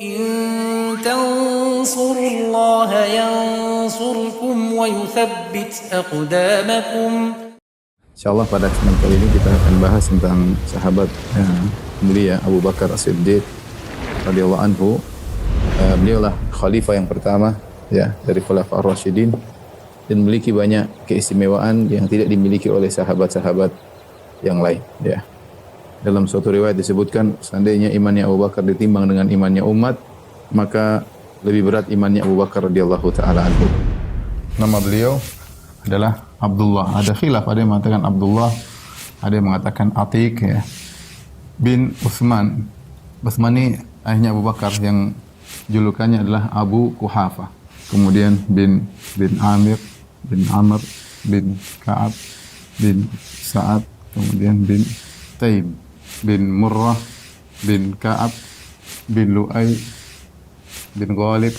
إن تنصروا الله ينصركم ويثبت أقدامكم. Insyaallah pada kesempatan kali ini kita akan bahas tentang sahabat mulia Abu Bakar As-Siddiq radhiyallahu anhu. Beliaulah khalifah yang pertama ya dari Khulafaur Rasyidin dan memiliki banyak keistimewaan yang tidak dimiliki oleh sahabat-sahabat yang lain ya. Dalam suatu riwayat disebutkan seandainya imannya Abu Bakar ditimbang dengan imannya umat, maka lebih berat imannya Abu Bakar radhiyallahu taala anhu. Nama beliau adalah Abdullah. Ada khilaf, ada yang mengatakan Abdullah, ada yang mengatakan Atiq ya. Bin Utsman. Utsman ini ayahnya Abu Bakar yang julukannya adalah Abu Quhafa. Kemudian bin Amir, bin Amr, bin Ka'ab, bin Sa'ad, kemudian bin Taim, bin Murrah, bin Ka'ab, bin Lu'ay, bin Ghalib,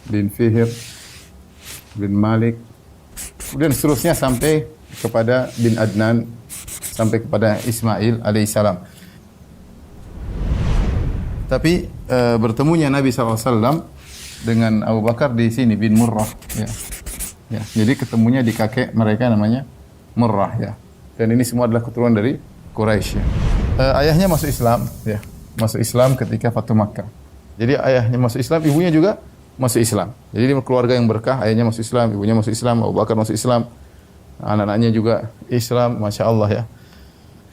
bin Fihr, bin Malik, kemudian seterusnya sampai kepada bin Adnan, sampai kepada Ismail alaihissalam. Tapi bertemunya Nabi SAW dengan Abu Bakar di sini bin Murrah ya. Ya, jadi ketemunya di kakek mereka namanya Murrah ya. Dan ini semua adalah keturunan dari Quraisy ya. Ayahnya masuk Islam ya. Masuk Islam ketika Fatu Makkah. Jadi ayahnya masuk Islam, ibunya juga masuk Islam. Jadi dia keluarga yang berkah, ayahnya masuk Islam, ibunya masuk Islam, Abu Bakar masuk Islam. Anak-anaknya juga Islam, Masya Allah ya.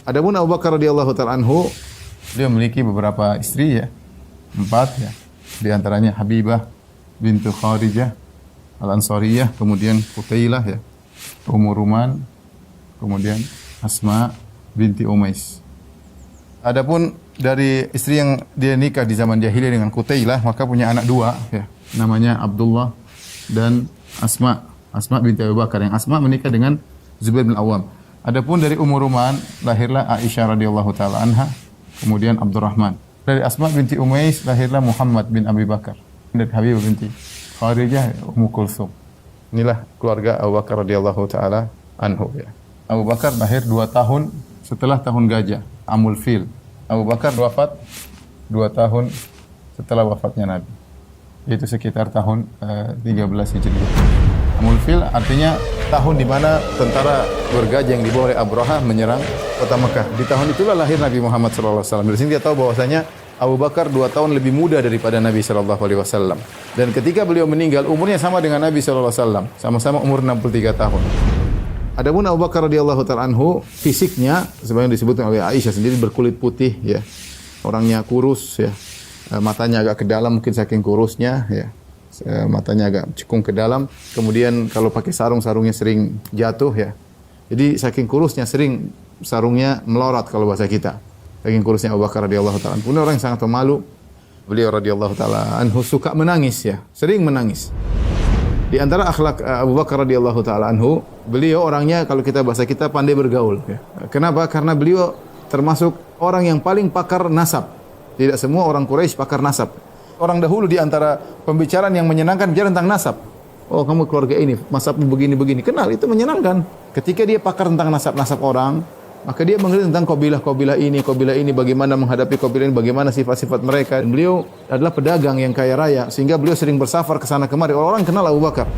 Adapun Abu Bakar radhiyallahu ta'ala anhu, dia memiliki beberapa istri ya. 4 ya. Di antaranya Habibah bintu Kharijah Al-Ansariyah, kemudian Qutailah ya. Ummu Ruman, kemudian Asma binti Umais. Adapun dari istri yang dia nikah di zaman jahiliyah dengan Qutailah, maka punya anak 2 ya. Namanya Abdullah dan Asma. Asma binti Abu Bakar. Yang Asma menikah dengan Zubair bin Awam. Adapun dari Ummu Ruman lahirlah Aisyah radhiyallahu taala anha, kemudian Abdurrahman. Dari Asma binti Umais lahirlah Muhammad bin Abi Bakar. Dari Habibah binti Kharijah Ummu Kulsum. Inilah keluarga Abu Bakar radhiyallahu taala anhu ya. Abu Bakar lahir 2 tahun setelah tahun gajah, Amul Fil. Abu Bakar wafat 2 tahun setelah wafatnya Nabi. Yaitu sekitar tahun 13 Hijriah. Amul Fil artinya tahun di mana tentara bergajah yang dibawa oleh Abraha menyerang kota Mekah. Di tahun itulah lahir Nabi Muhammad sallallahu alaihi wasallam. Dari sini dia tahu bahwasanya Abu Bakar 2 tahun lebih muda daripada Nabi sallallahu alaihi wasallam. Dan ketika beliau meninggal umurnya sama dengan Nabi sallallahu alaihi wasallam, sama-sama umur 63 tahun. Adapun Abu Bakar radhiyallahu ta'ala anhu, fisiknya sebagaimana disebutkan oleh Aisyah sendiri berkulit putih ya. Orangnya kurus ya. Matanya agak ke dalam mungkin saking kurusnya ya. Matanya agak cekung ke dalam. Kemudian kalau pakai sarung, sarungnya sering jatuh ya. Jadi saking kurusnya sering sarungnya melorot kalau bahasa kita. Saking kurusnya Abu Bakar radhiyallahu ta'ala anhu. Orang yang sangat pemalu. Beliau radhiyallahu ta'ala anhu suka menangis ya. Sering menangis. Di antara akhlak Abu Bakar radhiyallahu ta'ala anhu, beliau orangnya kalau kita bahasa kita pandai bergaul ya. Kenapa? Karena beliau termasuk orang yang paling pakar nasab. Tidak semua orang Quraisy pakar nasab. Orang dahulu di antara pembicaraan yang menyenangkan bicara tentang nasab. Oh, kamu keluarga ini, nasabmu begini-begini. Kenal, itu menyenangkan. Ketika dia pakar tentang nasab-nasab orang, maka dia mengerti tentang kabilah ini, bagaimana menghadapi kabilah ini, bagaimana sifat-sifat mereka. Dan beliau adalah pedagang yang kaya raya, sehingga beliau sering bersafar ke sana kemari. Orang kenal Abu Bakar.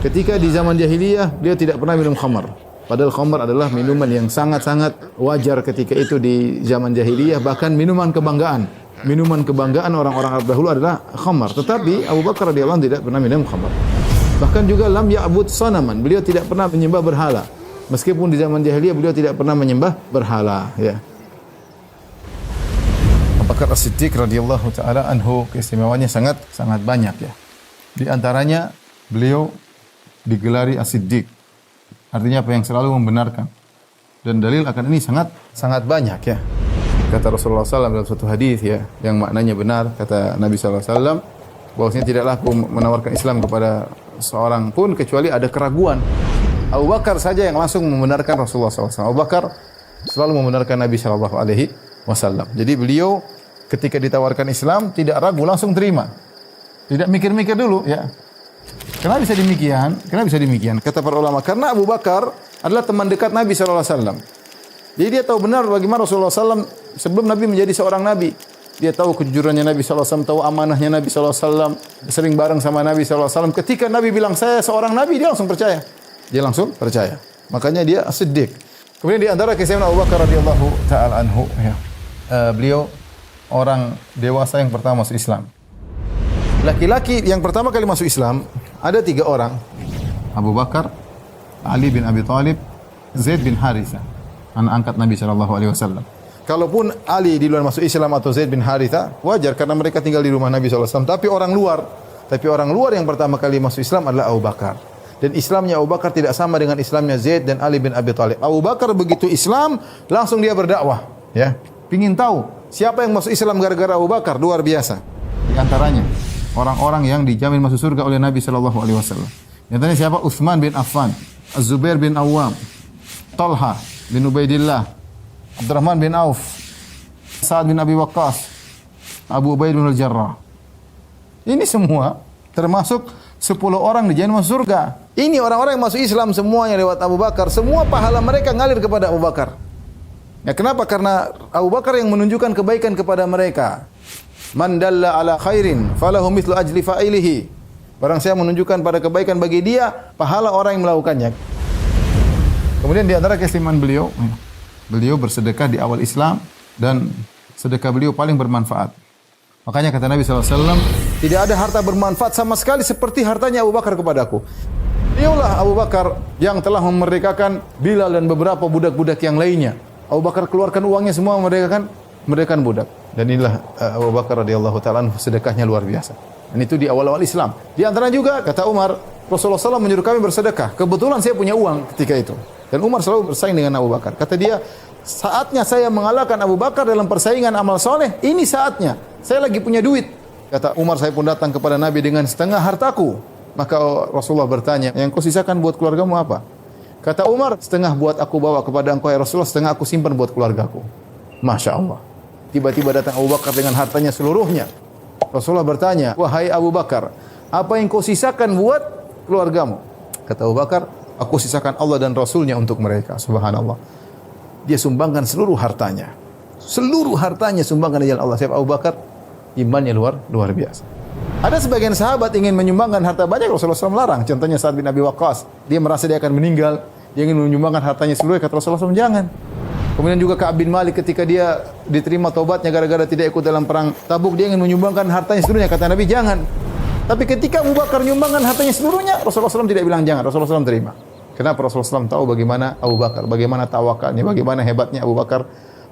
Ketika di zaman jahiliyah, beliau tidak pernah minum khamar. Padahal khamar adalah minuman yang sangat-sangat wajar ketika itu di zaman jahiliyah, bahkan minuman kebanggaan. Minuman kebanggaan orang-orang Arab dahulu adalah khamar. Tetapi Abu Bakar radhiyallahu anhu tidak pernah minum khamar. Bahkan juga lam ya'bud sanaman. Beliau tidak pernah menyembah berhala. Meskipun di zaman jahiliyah beliau tidak pernah menyembah berhala ya. Abu Bakar As-Siddiq radhiyallahu taala anhu keistimewaannya sangat banyak ya. Di antaranya beliau digelari As-Siddiq. Artinya apa yang selalu membenarkan. Dan dalil akan ini sangat banyak ya. Kata Rasulullah SAW dalam suatu hadis ya, yang maknanya benar, kata Nabi SAW, bahwasanya tidaklah aku menawarkan Islam kepada seorang pun kecuali ada keraguan. Abu Bakar saja yang langsung membenarkan Rasulullah SAW. Abu Bakar selalu membenarkan Nabi SAW. Jadi beliau ketika ditawarkan Islam tidak ragu, langsung terima. Tidak mikir-mikir dulu ya. Kenapa bisa demikian? Kata para ulama, karena Abu Bakar adalah teman dekat Nabi SAW. Jadi dia tahu benar bagaimana Rasulullah SAW sebelum Nabi menjadi seorang Nabi. Dia tahu kejujurannya Nabi SAW, tahu amanahnya Nabi SAW, sering bareng sama Nabi SAW. Ketika Nabi bilang saya seorang Nabi, dia langsung percaya. Dia langsung percaya. Makanya dia Siddiq. Kemudian di antara kisah Abu Bakar radhiyallahu taala anhu, ya. Beliau orang dewasa yang pertama masuk Islam. Laki-laki yang pertama kali masuk Islam ada 3 orang. Abu Bakar, Ali bin Abi Thalib, Zaid bin Harithah, anak angkat Nabi sallallahu alaihi wasallam. Kalaupun Ali di luar masuk Islam atau Zaid bin Harithah, wajar karena mereka tinggal di rumah Nabi sallallahu alaihi wasallam. Tapi orang luar yang pertama kali masuk Islam adalah Abu Bakar. Dan Islamnya Abu Bakar tidak sama dengan Islamnya Zaid dan Ali bin Abi Thalib. Abu Bakar begitu Islam, langsung dia berdakwah, ya. Pingin tahu siapa yang masuk Islam gara-gara Abu Bakar, luar biasa. Di antaranya orang-orang yang dijamin masuk surga oleh Nabi sallallahu alaihi wasallam. Di antaranya siapa? Utsman bin Affan, Az-Zubair bin Awwam, Talha bin Ubaidillah, Abdurrahman bin Auf, Sa'ad bin Abi Waqqas, Abu Ubaid bin Al-Jarrah. Ini semua termasuk 10 orang dijamin masuk surga. Ini orang-orang yang masuk Islam semuanya lewat Abu Bakar. Semua pahala mereka ngalir kepada Abu Bakar. Ya, kenapa? Karena Abu Bakar yang menunjukkan kebaikan kepada mereka. Man dalla ala khairin falahu mithlu ajli fa'ilihi. Barang saya menunjukkan pada kebaikan bagi dia, pahala orang yang melakukannya. Kemudian di antara keistimewaan beliau bersedekah di awal Islam dan sedekah beliau paling bermanfaat. Makanya kata Nabi SAW, tidak ada harta bermanfaat sama sekali seperti hartanya Abu Bakar kepadaku. Dialah Abu Bakar yang telah memerdekakan Bilal dan beberapa budak-budak yang lainnya. Abu Bakar keluarkan uangnya semua memerdekakan budak. Dan inilah Abu Bakar radhiyallahu ta'ala sedekahnya luar biasa. Dan itu di awal-awal Islam. Di antara juga kata Umar, Rasulullah SAW menyuruh kami bersedekah. Kebetulan saya punya uang ketika itu. Dan Umar selalu bersaing dengan Abu Bakar. Kata dia, saatnya saya mengalahkan Abu Bakar dalam persaingan amal soleh. Ini saatnya. Saya lagi punya duit. Kata Umar, saya pun datang kepada Nabi dengan setengah hartaku. Maka Rasulullah bertanya, yang kau sisakan buat keluargamu apa? Kata Umar, setengah buat aku bawa kepada engkau ya Rasulullah, setengah aku simpan buat keluargaku. Masya Allah. Tiba-tiba datang Abu Bakar dengan hartanya seluruhnya. Rasulullah bertanya, wahai Abu Bakar, apa yang kau sisakan buat keluargamu? Kata Abu Bakar, aku sisakan Allah dan Rasulnya untuk mereka. Subhanallah. Dia sumbangkan seluruh hartanya. Seluruh hartanya sumbangkan di jalan Allah. Siapa Abu Bakar? Imannya luar biasa. Ada sebagian sahabat ingin menyumbangkan harta banyak, Rasulullah SAW melarang. Contohnya Sa'ad bin Abi Waqqas. Dia merasa dia akan meninggal. Dia ingin menyumbangkan hartanya seluruh. Kata Rasulullah SAW, jangan. Kemudian juga Ka'ab bin Malik ketika dia diterima taubatnya gara-gara tidak ikut dalam perang Tabuk, dia ingin menyumbangkan hartanya seluruhnya. Kata Nabi, jangan. Tapi ketika Abu Bakar menyumbangkan hartanya seluruhnya, Rasulullah SAW tidak bilang jangan. Rasulullah SAW terima. Kenapa? Rasulullah SAW tahu bagaimana Abu Bakar, bagaimana tawakalnya, bagaimana hebatnya Abu Bakar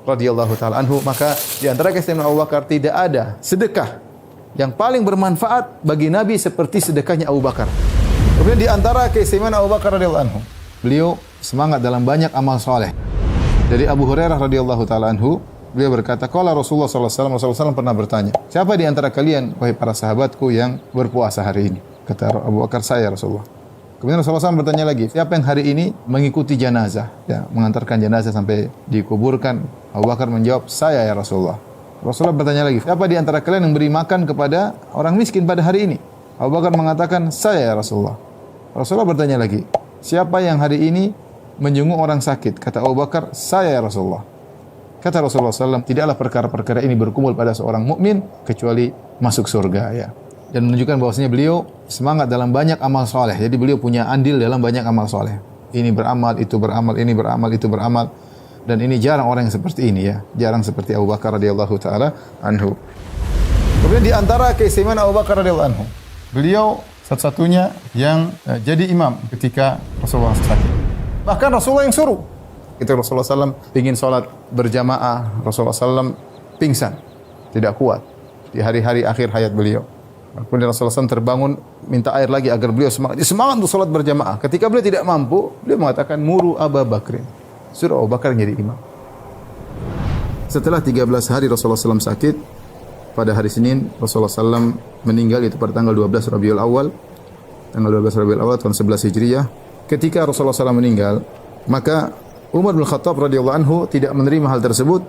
radhiyallahu ta'ala anhu. Maka di antara keistimewaan Abu Bakar, tidak ada sedekah yang paling bermanfaat bagi Nabi seperti sedekahnya Abu Bakar. Kemudian di antara keistimewaan Abu Bakar radhiyallahu anhu, beliau semangat dalam banyak amal soleh. Dari Abu Hurairah radhiyallahu ta'ala anhu, beliau berkata, qala Rasulullah SAW, Rasulullah SAW pernah bertanya, siapa di antara kalian, wahai para sahabatku, yang berpuasa hari ini? Kata Abu Bakar, saya Rasulullah. Kemudian Rasulullah SAW bertanya lagi, siapa yang hari ini mengikuti jenazah, ya, mengantarkan jenazah sampai dikuburkan? Abu Bakar menjawab, saya ya Rasulullah. Rasulullah bertanya lagi, siapa di antara kalian yang beri makan kepada orang miskin pada hari ini? Abu Bakar mengatakan, saya ya Rasulullah. Rasulullah bertanya lagi, siapa yang hari ini menjenguk orang sakit? Kata Abu Bakar, saya ya Rasulullah. Kata Rasulullah SAW, tidaklah perkara-perkara ini berkumpul pada seorang mukmin kecuali masuk surga, ya. Dan menunjukkan bahwasanya beliau semangat dalam banyak amal soleh. Jadi beliau punya andil dalam banyak amal soleh. Ini beramal, itu beramal, ini beramal, itu beramal. Dan ini jarang orang yang seperti ini, ya. Jarang seperti Abu Bakar radhiyallahu ta'ala anhu. Kemudian di antara keistimewaan Abu Bakar radhiyallahu anhu, beliau satu-satunya yang jadi imam ketika Rasulullah sakit. Bahkan Rasulullah yang suruh. Ketika Rasulullah SAW ingin sholat berjamaah, Rasulullah SAW pingsan, tidak kuat di hari-hari akhir hayat beliau. Kemudian Rasulullah SAW terbangun, minta air lagi agar beliau semangat untuk sholat berjamaah. Ketika beliau tidak mampu, beliau mengatakan, muru Abu Bakrin. Suruh Abu Bakar jadi imam. Setelah 13 hari Rasulullah SAW sakit, pada hari Senin Rasulullah SAW meninggal, itu pada tanggal 12 Rabiul Awal, tanggal 12 Rabiul Awal tahun 11 Hijriah. Ketika Rasulullah SAW meninggal, maka Umar bin Khattab radhiyallahu anhu tidak menerima hal tersebut.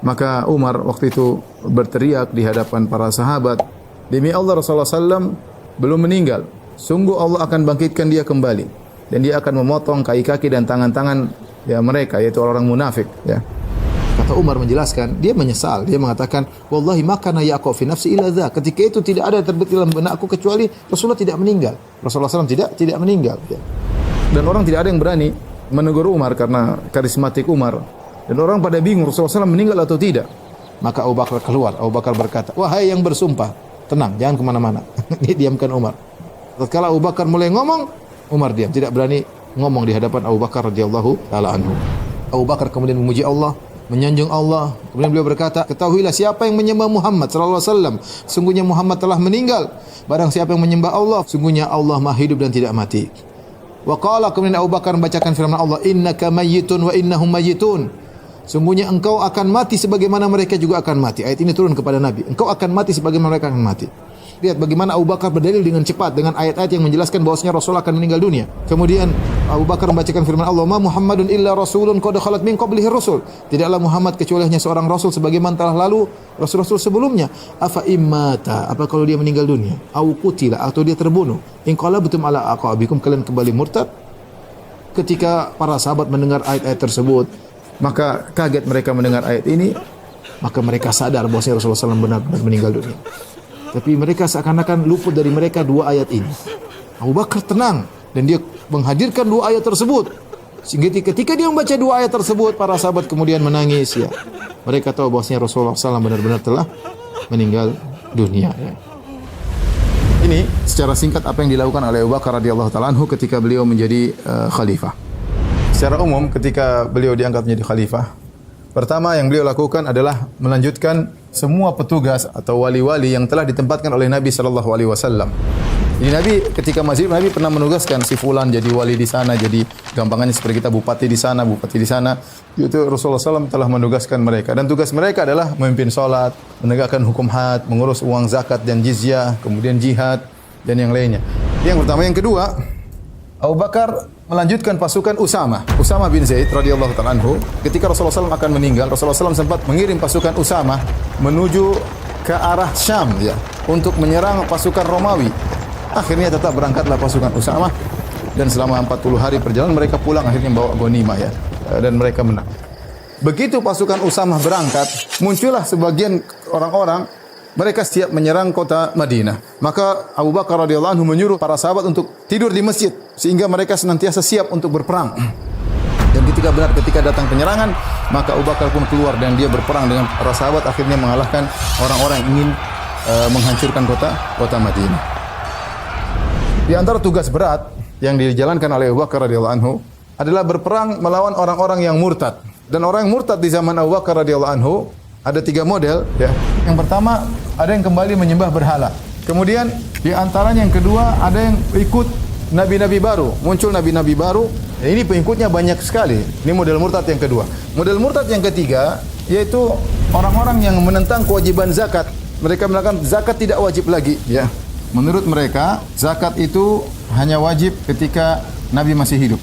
Maka Umar waktu itu berteriak di hadapan para sahabat, demi Allah Rasulullah SAW belum meninggal. Sungguh Allah akan bangkitkan dia kembali. Dan dia akan memotong kaki-kaki dan tangan-tangan ya mereka, yaitu orang munafik. Ya. Kata Umar menjelaskan, dia menyesal. Dia mengatakan, wallahi ma kana yaqa fi nafsi illa dza. Ketika itu tidak ada terbetik dalam benakku kecuali Rasulullah tidak meninggal. Rasulullah SAW tidak meninggal. Ya. Dan orang tidak ada yang berani menegur Umar karena karismatik Umar. Dan orang pada bingung Rasulullah SAW meninggal atau tidak. Maka Abu Bakar keluar. Abu Bakar berkata, wahai yang bersumpah, tenang, jangan kemana-mana. Dia diamkan Umar. Tatkala Abu Bakar mulai ngomong, Umar diam, tidak berani ngomong di hadapan Abu Bakar radhiyallahu taala anhu. Abu Bakar kemudian memuji Allah, menyanjung Allah. Kemudian beliau berkata, ketahuilah siapa yang menyembah Muhammad sallallahu alaihi wasallam, sungguhnya Muhammad telah meninggal. Barang siapa yang menyembah Allah, sungguhnya Allah Maha hidup dan tidak mati. Wa qala, kemudian Abu Bakar membacakan firman Allah, innaka mayyitun wa innahum mayyitun. Sungguhnya engkau akan mati sebagaimana mereka juga akan mati. Ayat ini turun kepada Nabi. Engkau akan mati sebagaimana mereka akan mati. Lihat bagaimana Abu Bakar berdalil dengan cepat dengan ayat-ayat yang menjelaskan bahwasanya Rasul akan meninggal dunia. Kemudian Abu Bakar membacakan firman Allah, "Ma Muhammadun illa rasulun qad khalat min qablihi rusul." Tidaklah Muhammad kecuali hanya seorang rasul sebagaimana telah lalu rasul-rasul sebelumnya. Afa immata, apa kalau dia meninggal dunia? Au qutila, atau dia terbunuh. In qalabtum ala aqabikum, kalian kembali murtad. Ketika para sahabat mendengar ayat-ayat tersebut, maka kaget mereka mendengar ayat ini, maka mereka sadar bahwasanya Rasulullah SAW benar-benar meninggal dunia. Tapi mereka seakan-akan luput dari mereka dua ayat ini. Abu Bakar tenang dan dia menghadirkan dua ayat tersebut. Sehingga ketika dia membaca dua ayat tersebut, para sahabat kemudian menangis. Ya. Mereka tahu bahwasanya Rasulullah SAW benar-benar telah meninggal dunia. Ya. Ini secara singkat apa yang dilakukan oleh Abu Bakar radhiyallahu taala anhu ketika beliau menjadi khalifah. Secara umum ketika beliau diangkat menjadi khalifah, pertama yang beliau lakukan adalah melanjutkan semua petugas atau wali-wali yang telah ditempatkan oleh Nabi sallallahu alaihi wasallam. Jadi Nabi ketika masih hidup, Nabi pernah menugaskan si fulan jadi wali di sana, jadi gampangannya seperti kita bupati di sana, bupati di sana. Itu Rasulullah SAW telah menugaskan mereka, dan tugas mereka adalah memimpin salat, menegakkan hukum had, mengurus uang zakat dan jizyah, kemudian jihad dan yang lainnya. Yang pertama, yang kedua, Abu Bakar melanjutkan pasukan Usama bin Zaid radhiyallahu ta'ala anhu. Ketika Rasulullah SAW akan meninggal, Rasulullah SAW sempat mengirim pasukan Usama menuju ke arah Syam ya, untuk menyerang pasukan Romawi. Akhirnya tetap berangkatlah pasukan Usama, dan selama 40 hari perjalanan mereka pulang akhirnya bawa ghanimah ya, dan mereka menang. Begitu pasukan Usama berangkat, muncullah sebagian orang-orang, mereka siap menyerang kota Madinah. Maka Abu Bakar radhiyallahu anhu menyuruh para sahabat untuk tidur di masjid sehingga mereka senantiasa siap untuk berperang. Dan ketika datang penyerangan, maka Abu Bakar pun keluar dan dia berperang dengan para sahabat, akhirnya mengalahkan orang-orang yang ingin menghancurkan kota Madinah. Di antara tugas berat yang dijalankan oleh Abu Bakar radhiyallahu anhu adalah berperang melawan orang-orang yang murtad. Dan orang yang murtad di zaman Abu Bakar radhiyallahu anhu ada 3 model ya. Yang pertama, ada yang kembali menyembah berhala. Kemudian di antaranya yang kedua, ada yang ikut nabi-nabi baru. Muncul nabi-nabi baru. Ya, ini pengikutnya banyak sekali. Ini model murtad yang kedua. Model murtad yang ketiga yaitu orang-orang yang menentang kewajiban zakat. Mereka mengatakan zakat tidak wajib lagi ya. Menurut mereka, zakat itu hanya wajib ketika Nabi masih hidup.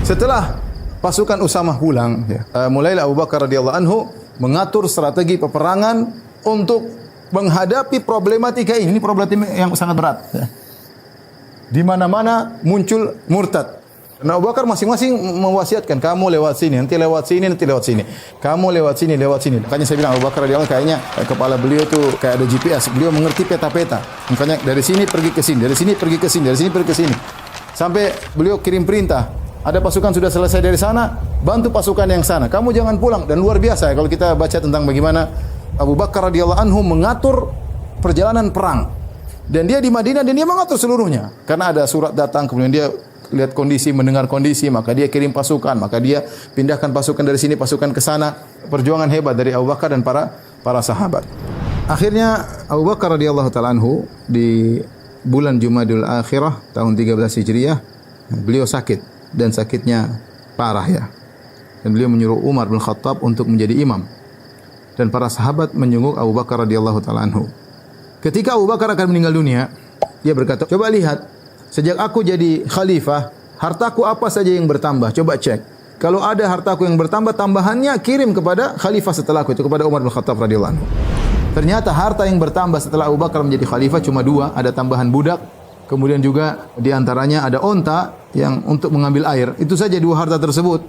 Setelah pasukan Usamah pulang, ya, mulailah Abu Bakar radhiyallahu anhu mengatur strategi peperangan untuk menghadapi problematika ini. Ini problematika yang sangat berat. Ya. Di mana-mana muncul murtad. Nah, Abu Bakar masing-masing mewasiatkan, kamu lewat sini, nanti lewat sini, nanti lewat sini. Kamu lewat sini, lewat sini. Makanya saya bilang Abu Bakar radhiyallahu anhu kayaknya kepala beliau tuh kayak ada GPS. Beliau mengerti peta-peta. Makanya dari sini pergi ke sini, dari sini pergi ke sini, dari sini pergi ke sini. Sampai beliau kirim perintah, ada pasukan sudah selesai dari sana, bantu pasukan yang sana. Kamu jangan pulang. Dan luar biasa ya, kalau kita baca tentang bagaimana Abu Bakar radhiyallahu anhu mengatur perjalanan perang. Dan dia di Madinah dan dia mengatur seluruhnya. Karena ada surat datang, kemudian dia lihat kondisi, mendengar kondisi, maka dia kirim pasukan, maka dia pindahkan pasukan dari sini, pasukan ke sana. Perjuangan hebat dari Abu Bakar dan para sahabat. Akhirnya Abu Bakar radhiyallahu ta'ala anhu di bulan Jumadil Akhirah tahun 13 Hijriah, beliau sakit dan sakitnya parah ya. Dan beliau menyuruh Umar bin Khattab untuk menjadi imam. Dan para sahabat menyungguh Abu Bakar radhiyallahu ta'ala anhu. Ketika Abu Bakar akan meninggal dunia, dia berkata, coba lihat, sejak aku jadi khalifah, hartaku apa saja yang bertambah? Coba cek. Kalau ada hartaku yang bertambah, tambahannya kirim kepada khalifah setelahku, itu kepada Umar bin Khattab radhiyallahu anhu. Ternyata harta yang bertambah setelah Abu Bakar menjadi khalifah cuma 2, ada tambahan budak, kemudian juga di antaranya ada onta yang untuk mengambil air. Itu saja 2 harta tersebut.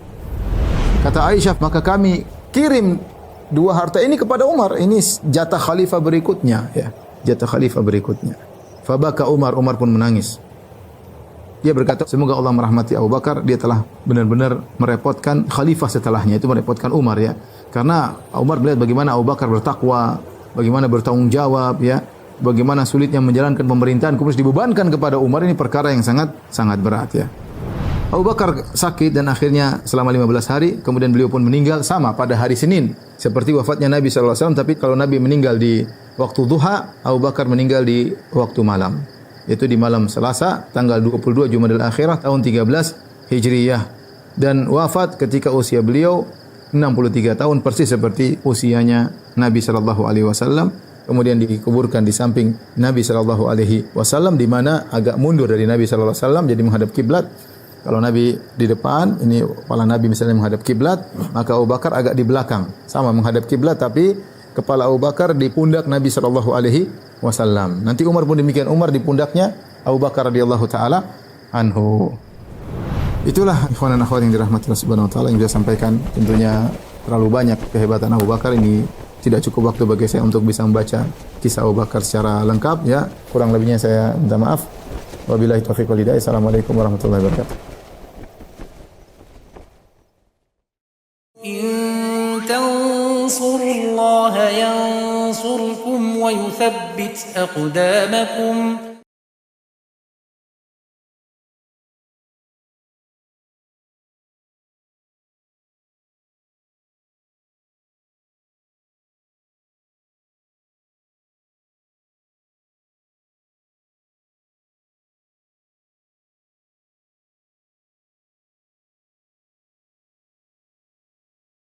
Kata Aisyah, maka kami kirim dua harta ini kepada Umar. Ini jatah khalifah berikutnya, ya. Jatah khalifah berikutnya. Fabaka Umar, Umar pun menangis. Dia berkata, semoga Allah merahmati Abu Bakar, dia telah benar-benar merepotkan khalifah setelahnya, itu merepotkan Umar, ya. Karena Umar melihat bagaimana Abu Bakar bertakwa, bagaimana bertanggung jawab, ya. Bagaimana sulitnya menjalankan pemerintahan, kemudian dibebankan kepada Umar, ini perkara yang sangat berat, ya. Abu Bakar sakit dan akhirnya selama 15 hari, kemudian beliau pun meninggal sama pada hari Senin. Seperti wafatnya Nabi SAW, tapi kalau Nabi meninggal di waktu duha, Abu Bakar meninggal di waktu malam. Yaitu di malam Selasa, tanggal 22 Jumadil Akhirah, tahun 13 Hijriyah. Dan wafat ketika usia beliau 63 tahun, persis seperti usianya Nabi SAW. Kemudian dikuburkan di samping Nabi SAW, di mana agak mundur dari Nabi SAW, jadi menghadap kiblat. Kalau Nabi di depan, ini kepala Nabi misalnya menghadap kiblat, maka Abu Bakar agak di belakang, sama menghadap kiblat, tapi kepala Abu Bakar di pundak Nabi SAW. Nanti Umar pun demikian, Umar di pundaknya Abu Bakar radhiyallahu taala anhu. Itulah ikhwan dan akhwat yang dirahmati Allah Subhanahu wa taala yang saya sampaikan. Tentunya terlalu banyak kehebatan Abu Bakar, ini tidak cukup waktu bagi saya untuk bisa membaca kisah Abu Bakar secara lengkap, ya. Kurang lebihnya saya minta maaf. Wabillahi taufiq wal hidayah. Assalamualaikum warahmatullahi wabarakatuh. إن تنصروا الله ينصركم ويثبت أقدامكم